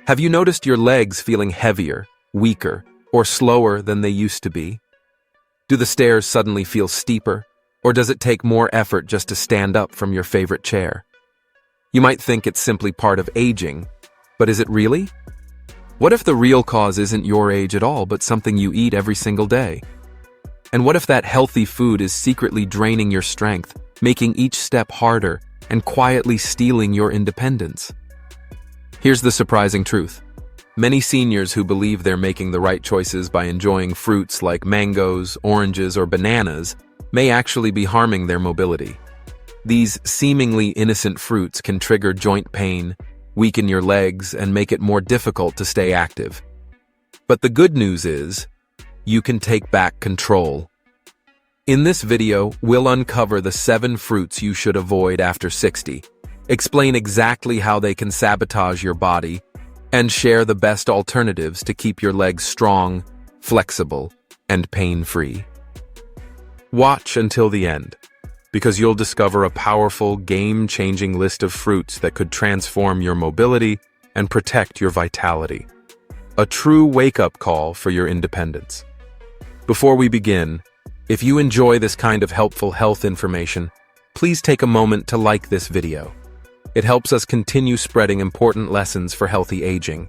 Have you noticed your legs feeling heavier, weaker, or slower than they used to be? Do the stairs suddenly feel steeper, or does it take more effort just to stand up from your favorite chair? You might think it's simply part of aging, but is it really? What if the real cause isn't your age at all, but something you eat every single day? And what if that healthy food is secretly draining your strength, making each step harder, and quietly stealing your independence? Here's the surprising truth. Many seniors who believe they're making the right choices by enjoying fruits like mangoes, oranges, or bananas may actually be harming their mobility. These seemingly innocent fruits can trigger joint pain, weaken your legs, and make it more difficult to stay active. But the good news is, you can take back control. In this video, we'll uncover the 7 fruits you should avoid after 60. Explain exactly how they can sabotage your body, and share the best alternatives to keep your legs strong, flexible, and pain-free. Watch until the end, because you'll discover a powerful, game-changing list of fruits that could transform your mobility and protect your vitality. A true wake-up call for your independence. Before we begin, if you enjoy this kind of helpful health information, please take a moment to like this video. It helps us continue spreading important lessons for healthy aging.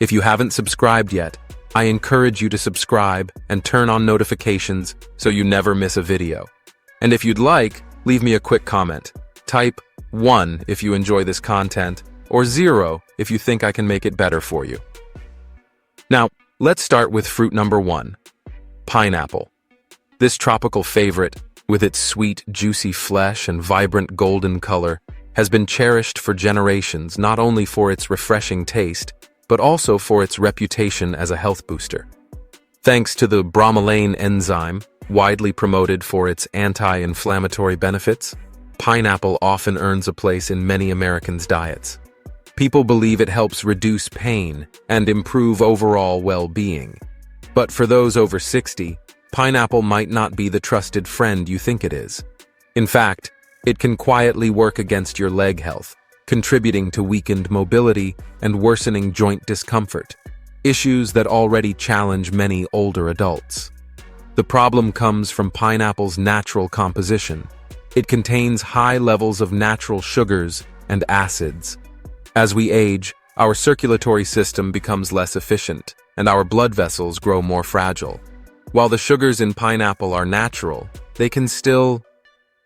If you haven't subscribed yet, I encourage you to subscribe and turn on notifications so you never miss a video. And if you'd like, leave me a quick comment. Type 1 if you enjoy this content, or 0 if you think I can make it better for you. Now, let's start with fruit number 1, pineapple. This tropical favorite, with its sweet, juicy flesh and vibrant golden color, has been cherished for generations not only for its refreshing taste, but also for its reputation as a health booster. Thanks to the bromelain enzyme, widely promoted for its anti-inflammatory benefits, pineapple often earns a place in many Americans' diets. People believe it helps reduce pain and improve overall well-being. But for those over 60, pineapple might not be the trusted friend you think it is. In fact, it can quietly work against your leg health, contributing to weakened mobility and worsening joint discomfort, issues that already challenge many older adults. The problem comes from pineapple's natural composition. It contains high levels of natural sugars and acids. As we age, our circulatory system becomes less efficient, and our blood vessels grow more fragile. While the sugars in pineapple are natural,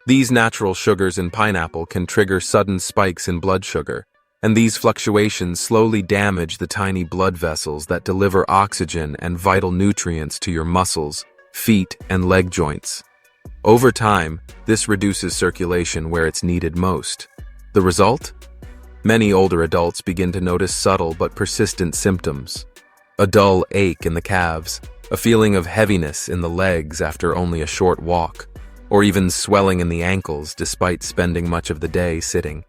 These natural sugars in pineapple can trigger sudden spikes in blood sugar, and these fluctuations slowly damage the tiny blood vessels that deliver oxygen and vital nutrients to your muscles, feet, and leg joints. Over time, this reduces circulation where it's needed most. The result? Many older adults begin to notice subtle but persistent symptoms. A dull ache in the calves, a feeling of heaviness in the legs after only a short walk, or even swelling in the ankles despite spending much of the day sitting.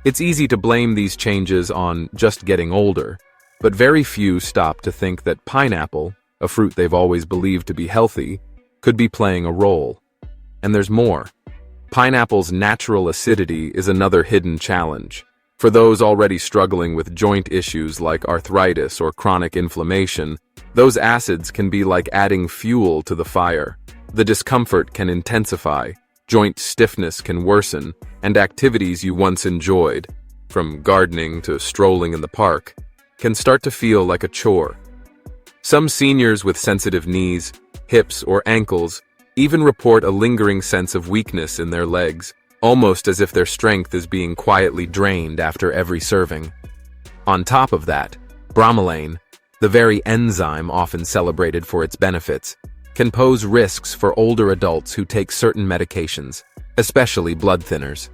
It's easy to blame these changes on just getting older, but very few stop to think that pineapple, a fruit they've always believed to be healthy, could be playing a role. And there's more. Pineapple's natural acidity is another hidden challenge. For those already struggling with joint issues like arthritis or chronic inflammation, those acids can be like adding fuel to the fire. The discomfort can intensify, joint stiffness can worsen, and activities you once enjoyed, from gardening to strolling in the park, can start to feel like a chore. Some seniors with sensitive knees, hips, or ankles even report a lingering sense of weakness in their legs, almost as if their strength is being quietly drained after every serving. On top of that, bromelain, the very enzyme often celebrated for its benefits, can pose risks for older adults who take certain medications, especially blood thinners.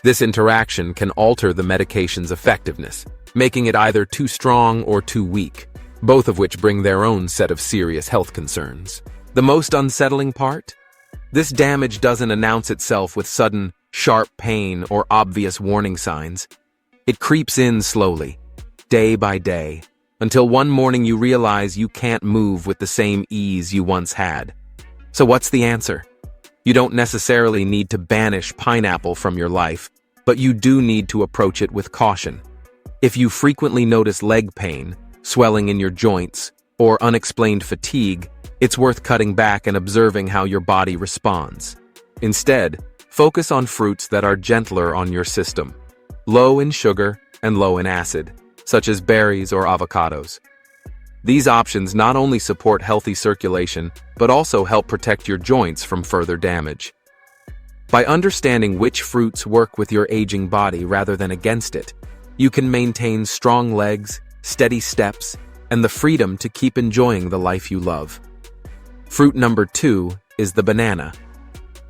This interaction can alter the medication's effectiveness, making it either too strong or too weak, both of which bring their own set of serious health concerns. The most unsettling part? This damage doesn't announce itself with sudden, sharp pain or obvious warning signs. It creeps in slowly, day by day, until one morning you realize you can't move with the same ease you once had. So what's the answer? You don't necessarily need to banish pineapple from your life, but you do need to approach it with caution. If you frequently notice leg pain, swelling in your joints, or unexplained fatigue, it's worth cutting back and observing how your body responds. Instead, focus on fruits that are gentler on your system, low in sugar and low in acid, such as berries or avocados. These options not only support healthy circulation, but also help protect your joints from further damage. By understanding which fruits work with your aging body rather than against it, you can maintain strong legs, steady steps, and the freedom to keep enjoying the life you love. Fruit number 2 is the banana.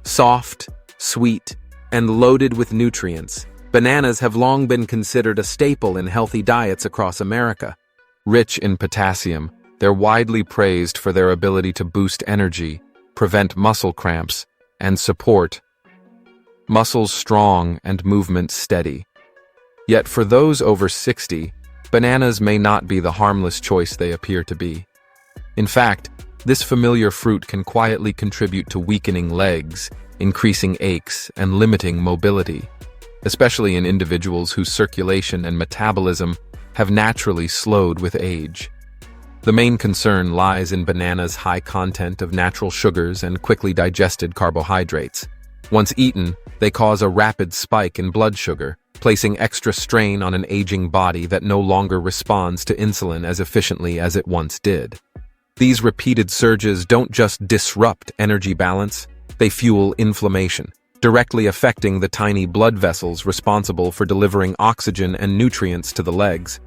Soft, sweet, and loaded with nutrients, bananas have long been considered a staple in healthy diets across America. Rich in potassium, they're widely praised for their ability to boost energy, prevent muscle cramps, and support muscles strong and movements steady. Yet for those over 60, bananas may not be the harmless choice they appear to be. In fact, this familiar fruit can quietly contribute to weakening legs, increasing aches, and limiting mobility, especially in individuals whose circulation and metabolism have naturally slowed with age. The main concern lies in bananas' high content of natural sugars and quickly digested carbohydrates. Once eaten, they cause a rapid spike in blood sugar, placing extra strain on an aging body that no longer responds to insulin as efficiently as it once did. These repeated surges don't just disrupt energy balance, they fuel inflammation, directly affecting the tiny blood vessels responsible for delivering oxygen and nutrients to the legs.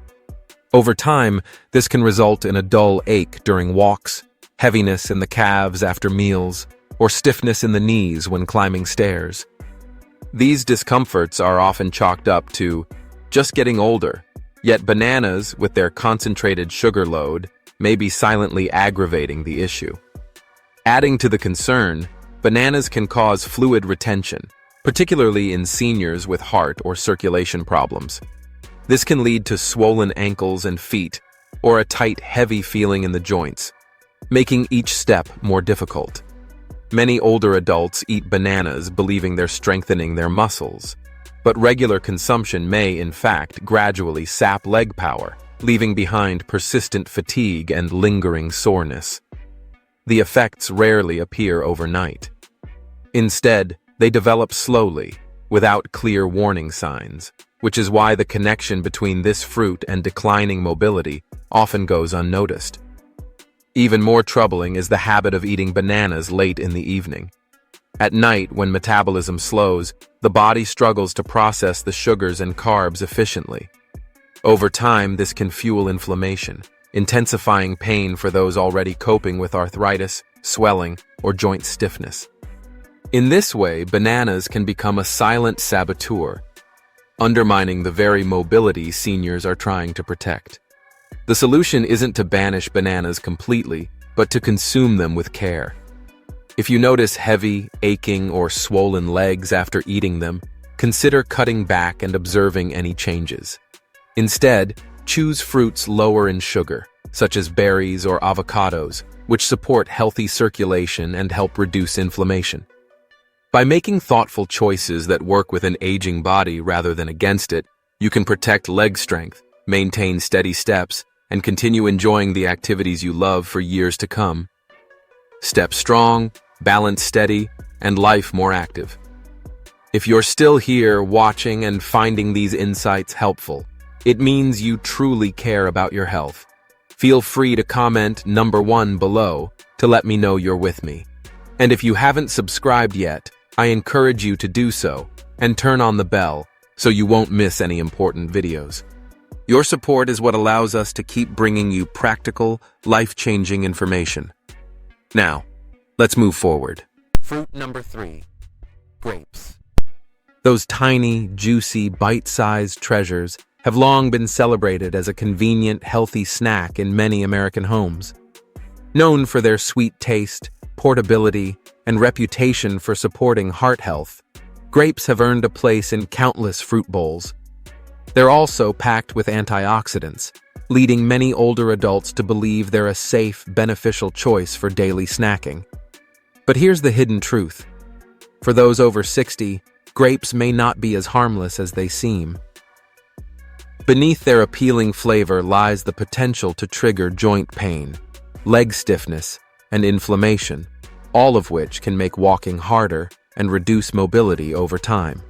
Over time, this can result in a dull ache during walks, heaviness in the calves after meals, or stiffness in the knees when climbing stairs. These discomforts are often chalked up to just getting older, yet bananas, with their concentrated sugar load, may be silently aggravating the issue. Adding to the concern, bananas can cause fluid retention, particularly in seniors with heart or circulation problems. This can lead to swollen ankles and feet, or a tight, heavy feeling in the joints, making each step more difficult. Many older adults eat bananas believing they're strengthening their muscles, but regular consumption may, in fact, gradually sap leg power, leaving behind persistent fatigue and lingering soreness. The effects rarely appear overnight. Instead, they develop slowly, without clear warning signs, which is why the connection between this fruit and declining mobility often goes unnoticed. Even more troubling is the habit of eating bananas late in the evening. At night, when metabolism slows, the body struggles to process the sugars and carbs efficiently. Over time, this can fuel inflammation, intensifying pain for those already coping with arthritis, swelling, or joint stiffness. In this way, bananas can become a silent saboteur, undermining the very mobility seniors are trying to protect. The solution isn't to banish bananas completely, but to consume them with care. If you notice heavy, aching, or swollen legs after eating them, consider cutting back and observing any changes. Instead, choose fruits lower in sugar, such as berries or avocados, which support healthy circulation and help reduce inflammation. By making thoughtful choices that work with an aging body rather than against it, you can protect leg strength, maintain steady steps, and continue enjoying the activities you love for years to come. Step strong, balance steady, and life more active. If you're still here watching and finding these insights helpful, it means you truly care about your health. Feel free to comment number 1 below to let me know you're with me. And if you haven't subscribed yet, I encourage you to do so and turn on the bell so you won't miss any important videos. Your support is what allows us to keep bringing you practical, life-changing information. Now, let's move forward. Fruit number 3, grapes. Those tiny, juicy, bite-sized treasures have long been celebrated as a convenient, healthy snack in many American homes. Known for their sweet taste, portability, and reputation for supporting heart health, grapes have earned a place in countless fruit bowls. They're also packed with antioxidants, leading many older adults to believe they're a safe, beneficial choice for daily snacking. But here's the hidden truth. For those over 60, grapes may not be as harmless as they seem. Beneath their appealing flavor lies the potential to trigger joint pain, leg stiffness, and inflammation, all of which can make walking harder and reduce mobility over time.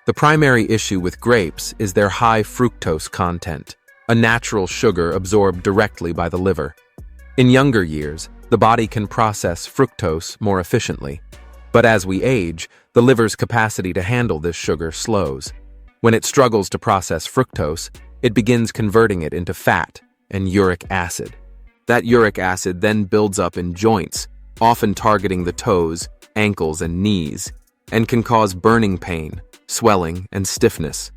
The primary issue with grapes is their high fructose content, a natural sugar absorbed directly by the liver. In younger years, the body can process fructose more efficiently. But as we age, the liver's capacity to handle this sugar slows. When it struggles to process fructose, it begins converting it into fat and uric acid. That uric acid then builds up in joints, often targeting the toes, ankles, and knees, and can cause burning pain, swelling, and stiffness.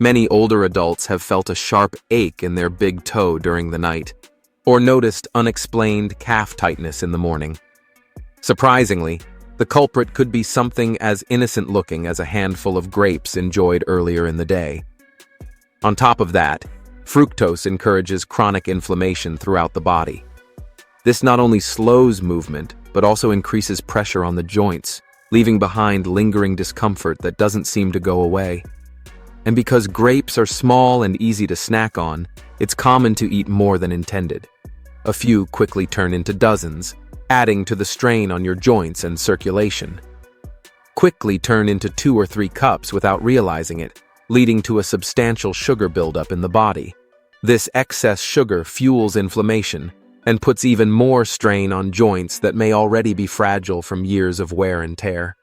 Many older adults have felt a sharp ache in their big toe during the night, or noticed unexplained calf tightness in the morning. Surprisingly, the culprit could be something as innocent-looking as a handful of grapes enjoyed earlier in the day. On top of that, fructose encourages chronic inflammation throughout the body. This not only slows movement, but also increases pressure on the joints, leaving behind lingering discomfort that doesn't seem to go away. And because grapes are small and easy to snack on, it's common to eat more than intended. A few quickly turn into dozens, adding to the strain on your joints and circulation. Quickly turn into 2 or 3 cups without realizing it, leading to a substantial sugar buildup in the body. This excess sugar fuels inflammation and puts even more strain on joints that may already be fragile from years of wear and tear.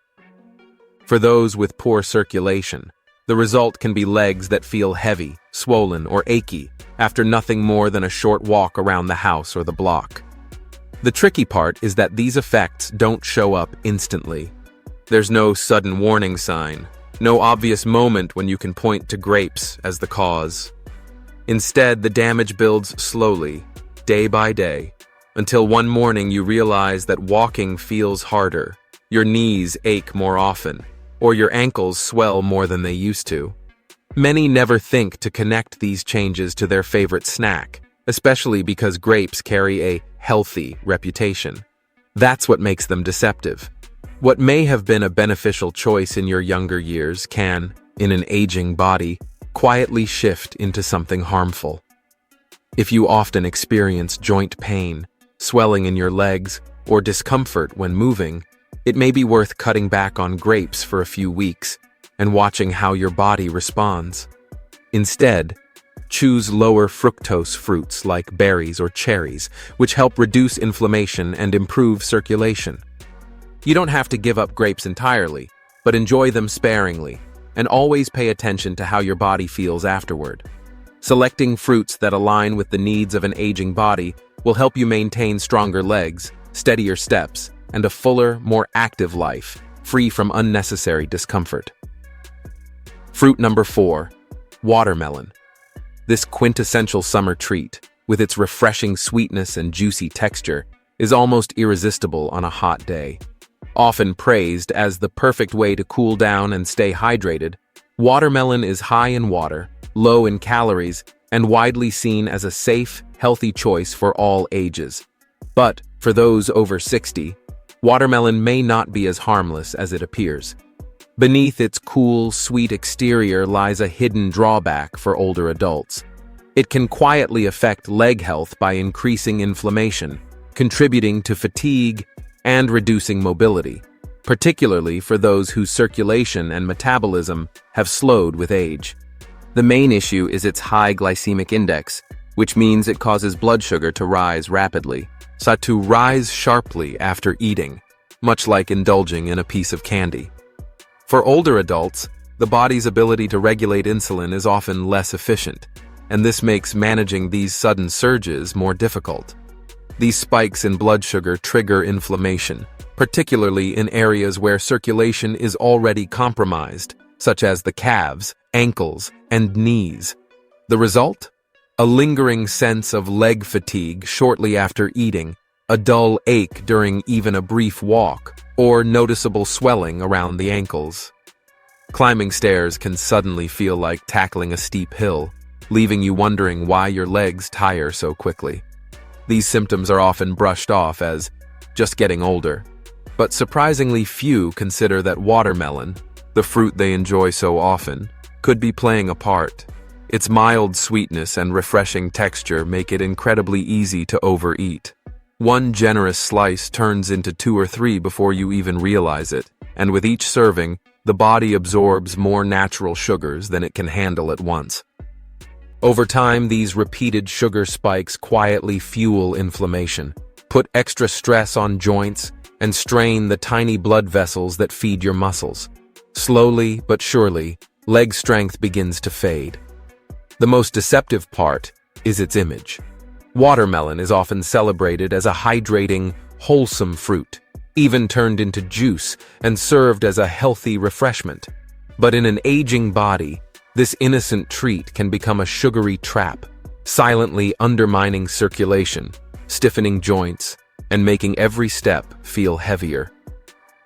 For those with poor circulation, the result can be legs that feel heavy, swollen, or achy after nothing more than a short walk around the house or the block. The tricky part is that these effects don't show up instantly. There's no sudden warning sign, no obvious moment when you can point to grapes as the cause. Instead, the damage builds slowly, day by day, until one morning you realize that walking feels harder, your knees ache more often, or your ankles swell more than they used to. Many never think to connect these changes to their favorite snack, especially because grapes carry a healthy reputation. That's what makes them deceptive. What may have been a beneficial choice in your younger years can, in an aging body, quietly shift into something harmful. If you often experience joint pain, swelling in your legs, or discomfort when moving, it may be worth cutting back on grapes for a few weeks and watching how your body responds. Instead, choose lower fructose fruits like berries or cherries, which help reduce inflammation and improve circulation. You don't have to give up grapes entirely, but enjoy them sparingly, and always pay attention to how your body feels afterward. Selecting fruits that align with the needs of an aging body will help you maintain stronger legs, steadier steps, and a fuller, more active life, free from unnecessary discomfort. Fruit number 4, watermelon. This quintessential summer treat, with its refreshing sweetness and juicy texture, is almost irresistible on a hot day. Often praised as the perfect way to cool down and stay hydrated, watermelon is high in water, low in calories, and widely seen as a safe, healthy choice for all ages. But for those over 60, watermelon may not be as harmless as it appears. Beneath its cool, sweet exterior lies a hidden drawback for older adults. It can quietly affect leg health by increasing inflammation, contributing to fatigue, and reducing mobility, particularly for those whose circulation and metabolism have slowed with age. The main issue is its high glycemic index, which means it causes blood sugar to rise rapidly, so to rise sharply after eating, much like indulging in a piece of candy. For older adults, the body's ability to regulate insulin is often less efficient, and this makes managing these sudden surges more difficult. These spikes in blood sugar trigger inflammation, particularly in areas where circulation is already compromised, such as the calves, ankles, and knees. The result? A lingering sense of leg fatigue shortly after eating, a dull ache during even a brief walk, or noticeable swelling around the ankles. Climbing stairs can suddenly feel like tackling a steep hill, leaving you wondering why your legs tire so quickly. These symptoms are often brushed off as just getting older, But surprisingly few consider that watermelon, the fruit they enjoy so often, could be playing a part. Its mild sweetness and refreshing texture make it incredibly easy to overeat. One generous slice turns into 2 or 3 before you even realize it, and with each serving, the body absorbs more natural sugars than it can handle at once. Over time, these repeated sugar spikes quietly fuel inflammation, put extra stress on joints, and strain the tiny blood vessels that feed your muscles. Slowly but surely, leg strength begins to fade. The most deceptive part is its image. Watermelon is often celebrated as a hydrating, wholesome fruit, even turned into juice and served as a healthy refreshment. But in an aging body, this innocent treat can become a sugary trap, silently undermining circulation, stiffening joints, and making every step feel heavier.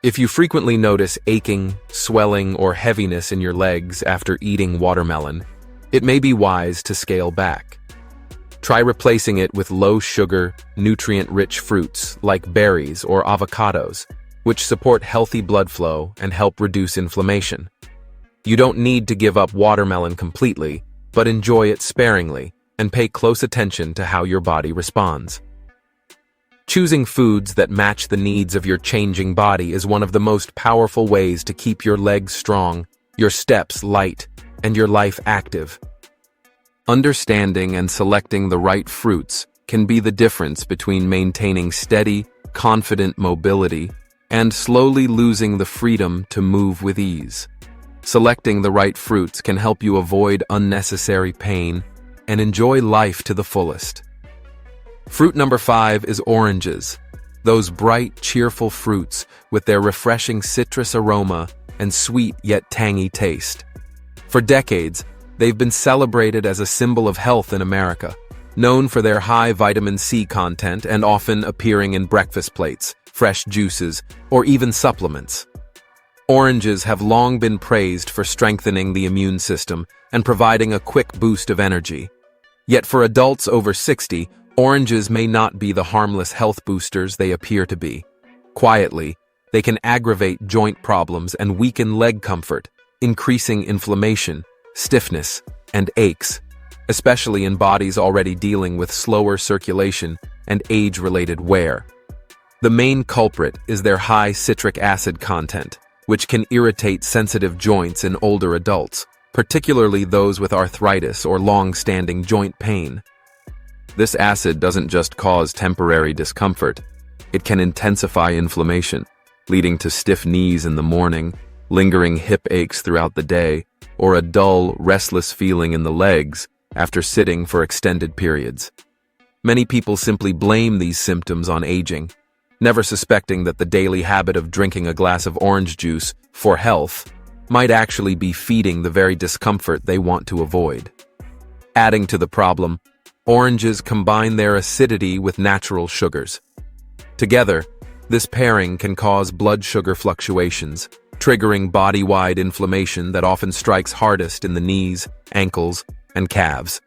If you frequently notice aching, swelling, or heaviness in your legs after eating watermelon, it may be wise to scale back. Try replacing it with low-sugar, nutrient-rich fruits like berries or avocados, which support healthy blood flow and help reduce inflammation. You don't need to give up watermelon completely, but enjoy it sparingly and pay close attention to how your body responds. Choosing foods that match the needs of your changing body is one of the most powerful ways to keep your legs strong, your steps light, and your life active. Understanding and selecting the right fruits can be the difference between maintaining steady, confident mobility and slowly losing the freedom to move with ease. Selecting the right fruits can help you avoid unnecessary pain and enjoy life to the fullest. Fruit number 5 is oranges, those bright, cheerful fruits with their refreshing citrus aroma and sweet yet tangy taste. For decades, they've been celebrated as a symbol of health in America, known for their high vitamin C content and often appearing in breakfast plates, fresh juices, or even supplements. Oranges have long been praised for strengthening the immune system and providing a quick boost of energy. Yet for adults over 60, oranges may not be the harmless health boosters they appear to be. Quietly, they can aggravate joint problems and weaken leg comfort, increasing inflammation, stiffness, and aches, especially in bodies already dealing with slower circulation and age-related wear. The main culprit is their high citric acid content, which can irritate sensitive joints in older adults, particularly those with arthritis or long-standing joint pain. This acid doesn't just cause temporary discomfort, it can intensify inflammation, leading to stiff knees in the morning, lingering hip aches throughout the day, or a dull, restless feeling in the legs after sitting for extended periods. Many people simply blame these symptoms on aging, never suspecting that the daily habit of drinking a glass of orange juice for health might actually be feeding the very discomfort they want to avoid. Adding to the problem, oranges combine their acidity with natural sugars. Together, this pairing can cause blood sugar fluctuations, triggering body-wide inflammation that often strikes hardest in the knees, ankles, and calves.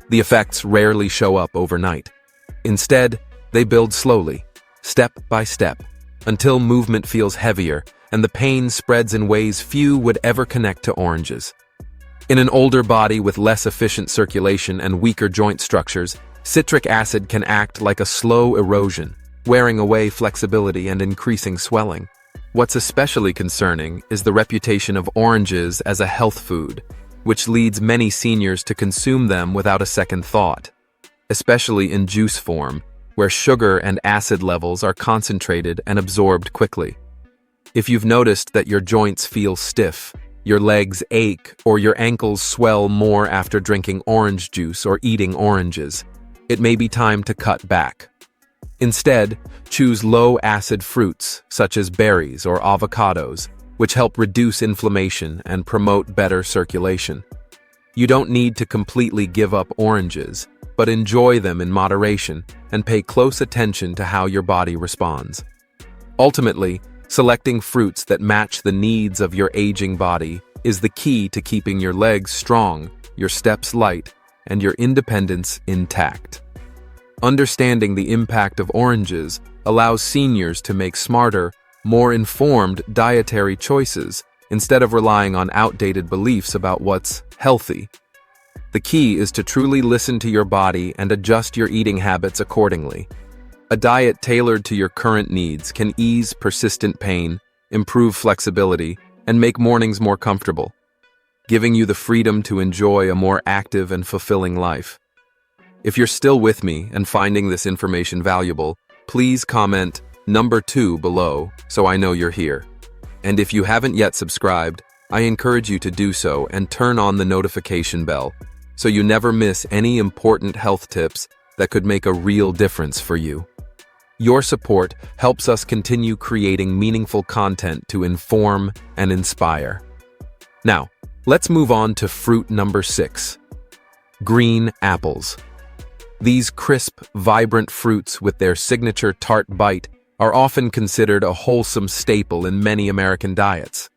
The effects rarely show up overnight. Instead, they build slowly, step by step, until movement feels heavier and the pain spreads in ways few would ever connect to oranges. In an older body with less efficient circulation and weaker joint structures, citric acid can act like a slow erosion, wearing away flexibility and increasing swelling. What's especially concerning is the reputation of oranges as a health food, which leads many seniors to consume them without a second thought, especially in juice form, where sugar and acid levels are concentrated and absorbed quickly. If you've noticed that your joints feel stiff, your legs ache, or your ankles swell more after drinking orange juice or eating oranges, it may be time to cut back. Instead, choose low-acid fruits such as berries or avocados, which help reduce inflammation and promote better circulation. You don't need to completely give up oranges, but enjoy them in moderation and pay close attention to how your body responds. Ultimately, selecting fruits that match the needs of your aging body is the key to keeping your legs strong, your steps light, and your independence intact. Understanding the impact of oranges allows seniors to make smarter, more informed dietary choices instead of relying on outdated beliefs about what's healthy. The key is to truly listen to your body and adjust your eating habits accordingly. A diet tailored to your current needs can ease persistent pain, improve flexibility, and make mornings more comfortable, giving you the freedom to enjoy a more active and fulfilling life. If you're still with me and finding this information valuable, please comment number 2 below so I know you're here. And if you haven't yet subscribed, I encourage you to do so and turn on the notification bell so you never miss any important health tips that could make a real difference for you. Your support helps us continue creating meaningful content to inform and inspire. Now, let's move on to fruit number 6. Green apples. These crisp, vibrant fruits with their signature tart bite are often considered a wholesome staple in many American diets.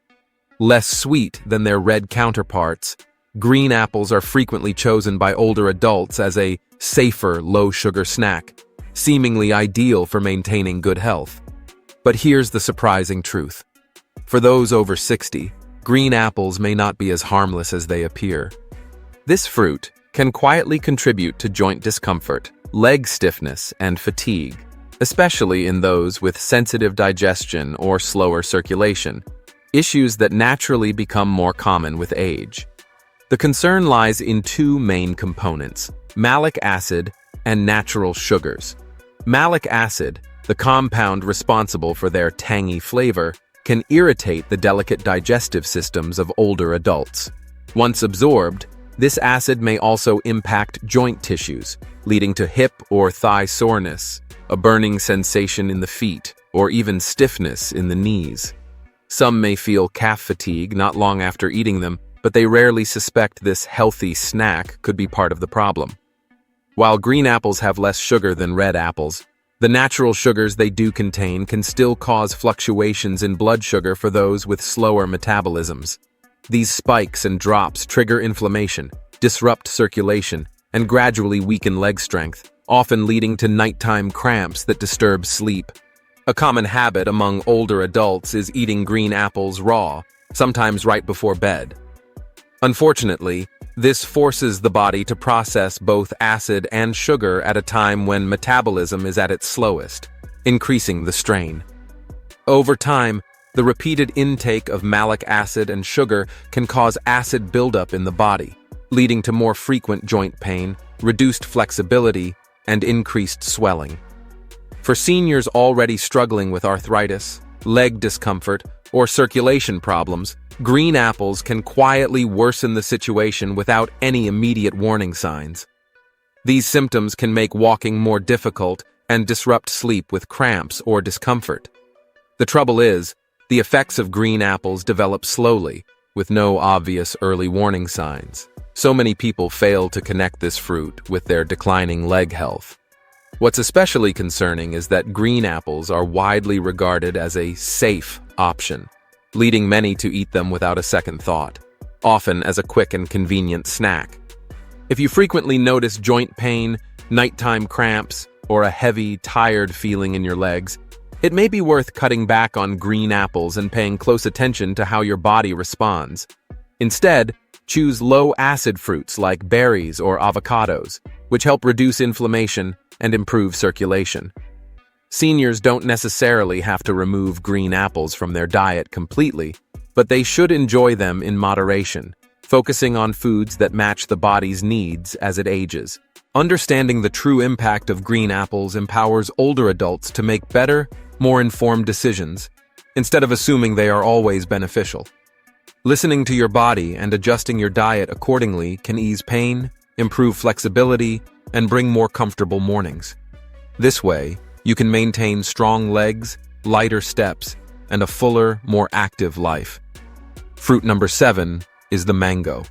Less sweet than their red counterparts, green apples are frequently chosen by older adults as a safer, low-sugar snack, seemingly ideal for maintaining good health. But here's the surprising truth. For those over 60, green apples may not be as harmless as they appear. This fruit can quietly contribute to joint discomfort, leg stiffness, and fatigue, especially in those with sensitive digestion or slower circulation, issues that naturally become more common with age. The concern lies in two main components: malic acid and natural sugars. Malic acid, the compound responsible for their tangy flavor, can irritate the delicate digestive systems of older adults. Once absorbed, this acid may also impact joint tissues, leading to hip or thigh soreness, a burning sensation in the feet, or even stiffness in the knees. Some may feel calf fatigue not long after eating them, but they rarely suspect this healthy snack could be part of the problem. While green apples have less sugar than red apples, the natural sugars they do contain can still cause fluctuations in blood sugar for those with slower metabolisms. These spikes and drops trigger inflammation, disrupt circulation, and gradually weaken leg strength, often leading to nighttime cramps that disturb sleep. A common habit among older adults is eating green apples raw, sometimes right before bed. Unfortunately, this forces the body to process both acid and sugar at a time when metabolism is at its slowest, increasing the strain. Over time, the repeated intake of malic acid and sugar can cause acid buildup in the body, leading to more frequent joint pain, reduced flexibility, and increased swelling. For seniors already struggling with arthritis, leg discomfort, or circulation problems, green apples can quietly worsen the situation without any immediate warning signs. These symptoms can make walking more difficult and disrupt sleep with cramps or discomfort. The trouble is, the effects of green apples develop slowly, with no obvious early warning signs. So many people fail to connect this fruit with their declining leg health. What's especially concerning is that green apples are widely regarded as a safe option, leading many to eat them without a second thought, often as a quick and convenient snack. If you frequently notice joint pain, nighttime cramps, or a heavy, tired feeling in your legs, it may be worth cutting back on green apples and paying close attention to how your body responds. Instead, choose low-acid fruits like berries or avocados, which help reduce inflammation and improve circulation. Seniors don't necessarily have to remove green apples from their diet completely, but they should enjoy them in moderation, focusing on foods that match the body's needs as it ages. Understanding the true impact of green apples empowers older adults to make better, more informed decisions, instead of assuming they are always beneficial. Listening to your body and adjusting your diet accordingly can ease pain, improve flexibility, and bring more comfortable mornings. This way, you can maintain strong legs, lighter steps, and a fuller, more active life. Fruit number 7 is the mango.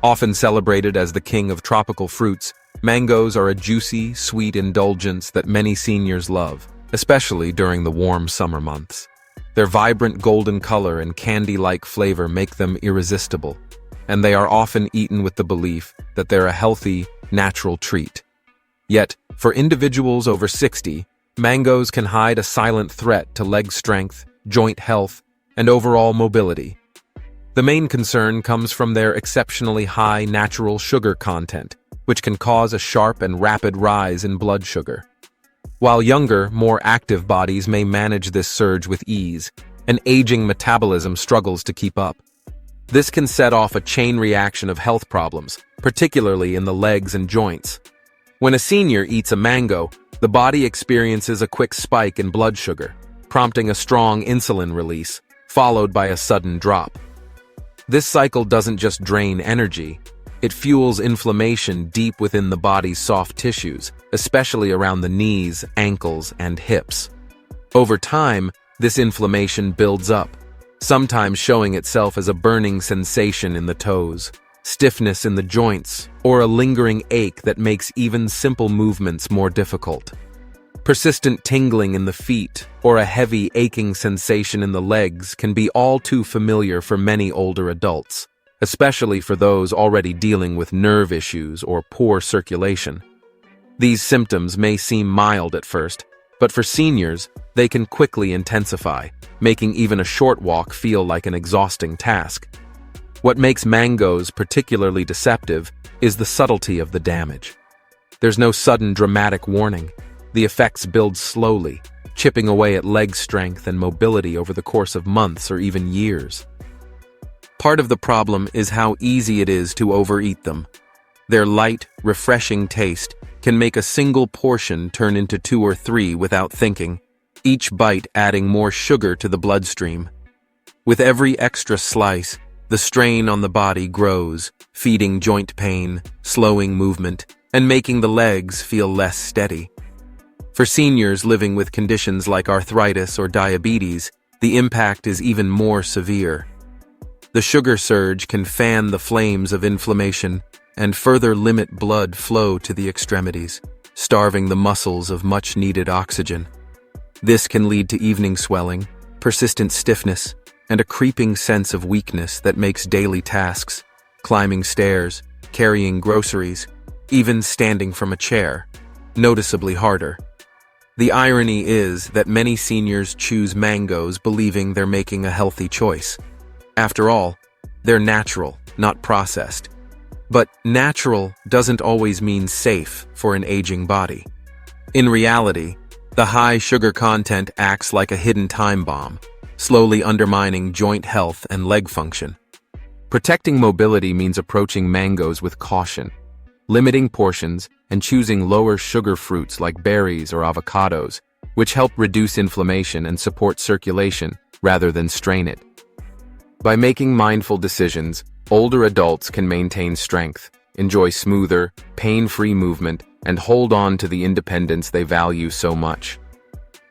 Often celebrated as the king of tropical fruits, mangoes are a juicy, sweet indulgence that many seniors love, especially during the warm summer months. Their vibrant golden color and candy-like flavor make them irresistible, and they are often eaten with the belief that they're a healthy, natural treat. Yet, for individuals over 60, mangoes can hide a silent threat to leg strength, joint health, and overall mobility. The main concern comes from their exceptionally high natural sugar content, which can cause a sharp and rapid rise in blood sugar. While younger, more active bodies may manage this surge with ease, an aging metabolism struggles to keep up. This can set off a chain reaction of health problems, particularly in the legs and joints. When a senior eats a mango, the body experiences a quick spike in blood sugar, prompting a strong insulin release, followed by a sudden drop. This cycle doesn't just drain energy, it fuels inflammation deep within the body's soft tissues, especially around the knees, ankles, and hips. Over time, this inflammation builds up, sometimes showing itself as a burning sensation in the toes, stiffness in the joints, or a lingering ache that makes even simple movements more difficult. Persistent tingling in the feet or a heavy aching sensation in the legs can be all too familiar for many older adults, especially for those already dealing with nerve issues or poor circulation. These symptoms may seem mild at first, but for seniors, they can quickly intensify, making even a short walk feel like an exhausting task. What makes mangoes particularly deceptive is the subtlety of the damage. There's no sudden dramatic warning. The effects build slowly, chipping away at leg strength and mobility over the course of months or even years. Part of the problem is how easy it is to overeat them. Their light, refreshing taste can make a single portion turn into 2 or 3 without thinking, each bite adding more sugar to the bloodstream. With every extra slice, the strain on the body grows, feeding joint pain, slowing movement, and making the legs feel less steady. For seniors living with conditions like arthritis or diabetes, the impact is even more severe. The sugar surge can fan the flames of inflammation and further limit blood flow to the extremities, starving the muscles of much-needed oxygen. This can lead to evening swelling, persistent stiffness, and a creeping sense of weakness that makes daily tasks, climbing stairs, carrying groceries, even standing from a chair, noticeably harder. The irony is that many seniors choose mangoes believing they're making a healthy choice. After all, they're natural, not processed. But natural doesn't always mean safe for an aging body. In reality, the high sugar content acts like a hidden time bomb, slowly undermining joint health and leg function. Protecting mobility means approaching mangoes with caution, limiting portions, and choosing lower sugar fruits like berries or avocados, which help reduce inflammation and support circulation rather than strain it. By making mindful decisions, older adults can maintain strength, enjoy smoother, pain-free movement, and hold on to the independence they value so much.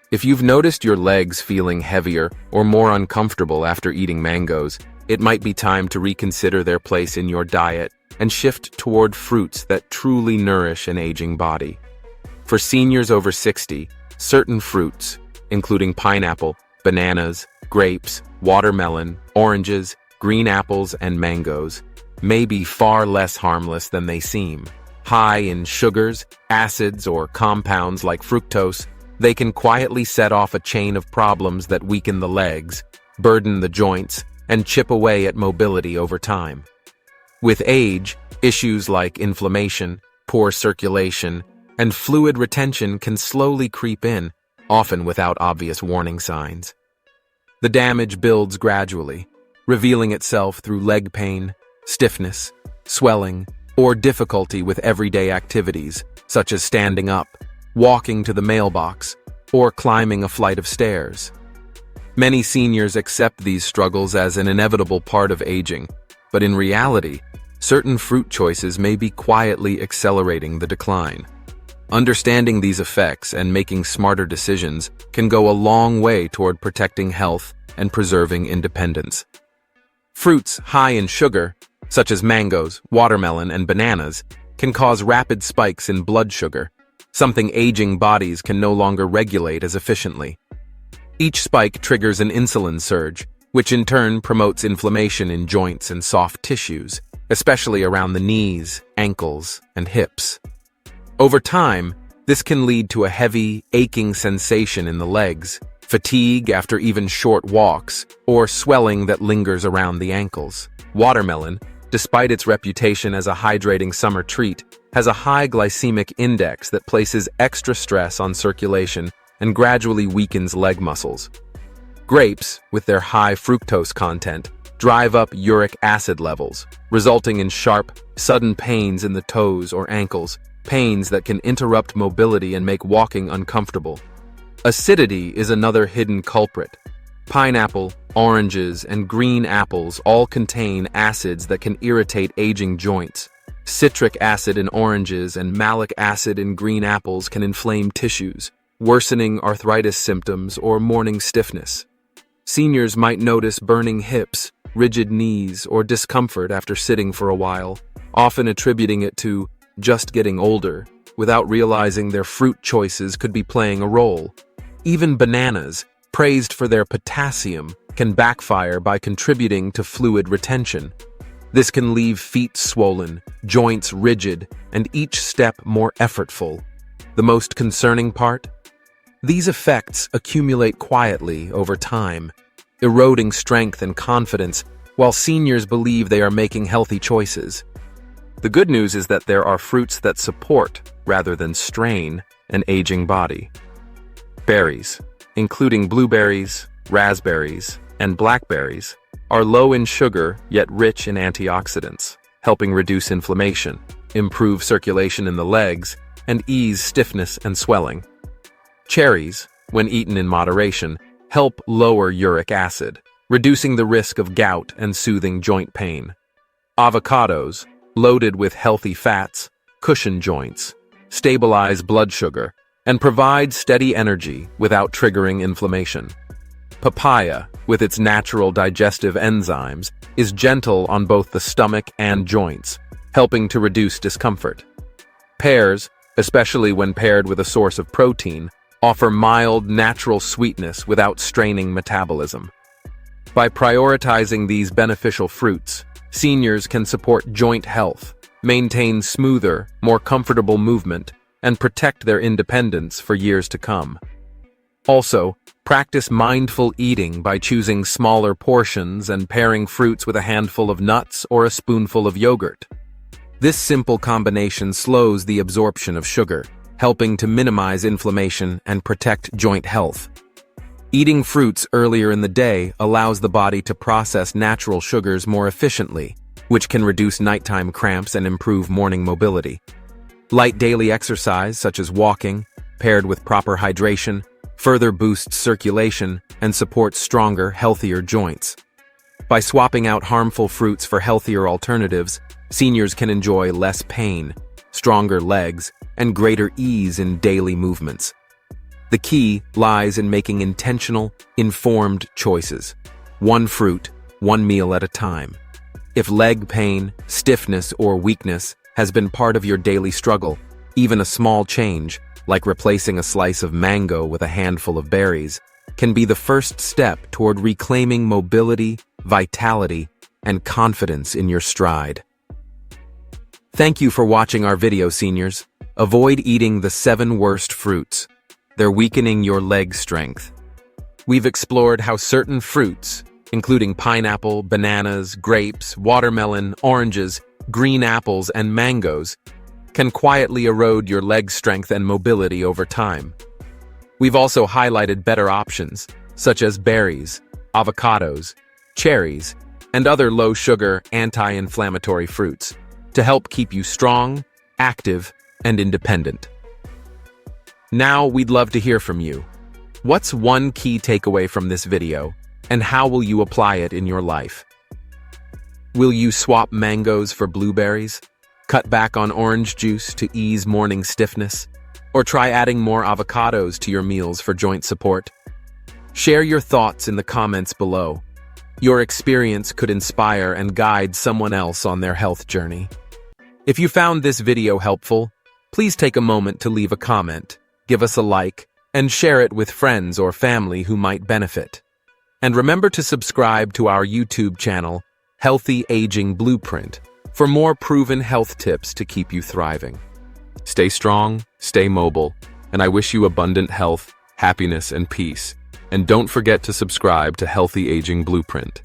If you've noticed your legs feeling heavier or more uncomfortable after eating mangoes, it might be time to reconsider their place in your diet and shift toward fruits that truly nourish an aging body. For seniors over 60, certain fruits, including pineapple, bananas, grapes, watermelon, oranges, green apples, and mangoes, may be far less harmless than they seem. High in sugars, acids, or compounds like fructose, they can quietly set off a chain of problems that weaken the legs, burden the joints, and chip away at mobility over time. With age, issues like inflammation, poor circulation, and fluid retention can slowly creep in, often without obvious warning signs. The damage builds gradually, revealing itself through leg pain, stiffness, swelling, or difficulty with everyday activities, such as standing up, walking to the mailbox, or climbing a flight of stairs. Many seniors accept these struggles as an inevitable part of aging, but in reality, certain fruit choices may be quietly accelerating the decline. Understanding these effects and making smarter decisions can go a long way toward protecting health and preserving independence. Fruits high in sugar, such as mangoes, watermelon, and bananas, can cause rapid spikes in blood sugar, something aging bodies can no longer regulate as efficiently. Each spike triggers an insulin surge, which in turn promotes inflammation in joints and soft tissues, especially around the knees, ankles, and hips. Over time, this can lead to a heavy, aching sensation in the legs, fatigue after even short walks, or swelling that lingers around the ankles. Watermelon, despite its reputation as a hydrating summer treat, has a high glycemic index that places extra stress on circulation and gradually weakens leg muscles. Grapes, with their high fructose content, drive up uric acid levels, resulting in sharp, sudden pains in the toes or ankles, pains that can interrupt mobility and make walking uncomfortable. Acidity is another hidden culprit. Pineapple, oranges, and green apples all contain acids that can irritate aging joints. Citric acid in oranges and malic acid in green apples can inflame tissues, worsening arthritis symptoms or morning stiffness. Seniors might notice burning hips, rigid knees, or discomfort after sitting for a while, often attributing it to just getting older, without realizing their fruit choices could be playing a role. Even bananas, praised for their potassium, can backfire by contributing to fluid retention. This can leave feet swollen, joints rigid, and each step more effortful. The most concerning part? These effects accumulate quietly over time, eroding strength and confidence while seniors believe they are making healthy choices. The good news is that there are fruits that support, rather than strain, an aging body. Berries, including blueberries, raspberries, and blackberries, are low in sugar yet rich in antioxidants, helping reduce inflammation, improve circulation in the legs, and ease stiffness and swelling. Cherries, when eaten in moderation, help lower uric acid, reducing the risk of gout and soothing joint pain. Avocados, loaded with healthy fats, cushion joints, stabilize blood sugar, and provide steady energy without triggering inflammation. Papaya, with its natural digestive enzymes, is gentle on both the stomach and joints, helping to reduce discomfort. Pears, especially when paired with a source of protein, offer mild, natural sweetness without straining metabolism. By prioritizing these beneficial fruits, seniors can support joint health, maintain smoother, more comfortable movement, and protect their independence for years to come. Also, practice mindful eating by choosing smaller portions and pairing fruits with a handful of nuts or a spoonful of yogurt. This simple combination slows the absorption of sugar, helping to minimize inflammation and protect joint health. Eating fruits earlier in the day allows the body to process natural sugars more efficiently, which can reduce nighttime cramps and improve morning mobility. Light daily exercise, such as walking, paired with proper hydration, further boosts circulation and supports stronger, healthier joints. By swapping out harmful fruits for healthier alternatives, seniors can enjoy less pain, stronger legs, and greater ease in daily movements. The key lies in making intentional, informed choices. One fruit, one meal at a time. If leg pain, stiffness, or weakness has been part of your daily struggle, even a small change, like replacing a slice of mango with a handful of berries, can be the first step toward reclaiming mobility, vitality, and confidence in your stride. Thank you for watching our video, seniors. Avoid eating the 7 worst fruits. They're weakening your leg strength. We've explored how certain fruits, including pineapple, bananas, grapes, watermelon, oranges, green apples, and mangoes, can quietly erode your leg strength and mobility over time. We've also highlighted better options, such as berries, avocados, cherries, and other low-sugar, anti-inflammatory fruits, to help keep you strong, active, and independent. Now we'd love to hear from you. What's one key takeaway from this video, and how will you apply it in your life? Will you swap mangoes for blueberries? Cut back on orange juice to ease morning stiffness? Or try adding more avocados to your meals for joint support? Share your thoughts in the comments below. Your experience could inspire and guide someone else on their health journey. If you found this video helpful, please take a moment to leave a comment, give us a like, and share it with friends or family who might benefit. And remember to subscribe to our YouTube channel, Healthy Aging Blueprint, for more proven health tips to keep you thriving. Stay strong, stay mobile, and I wish you abundant health, happiness, and peace. And don't forget to subscribe to Healthy Aging Blueprint.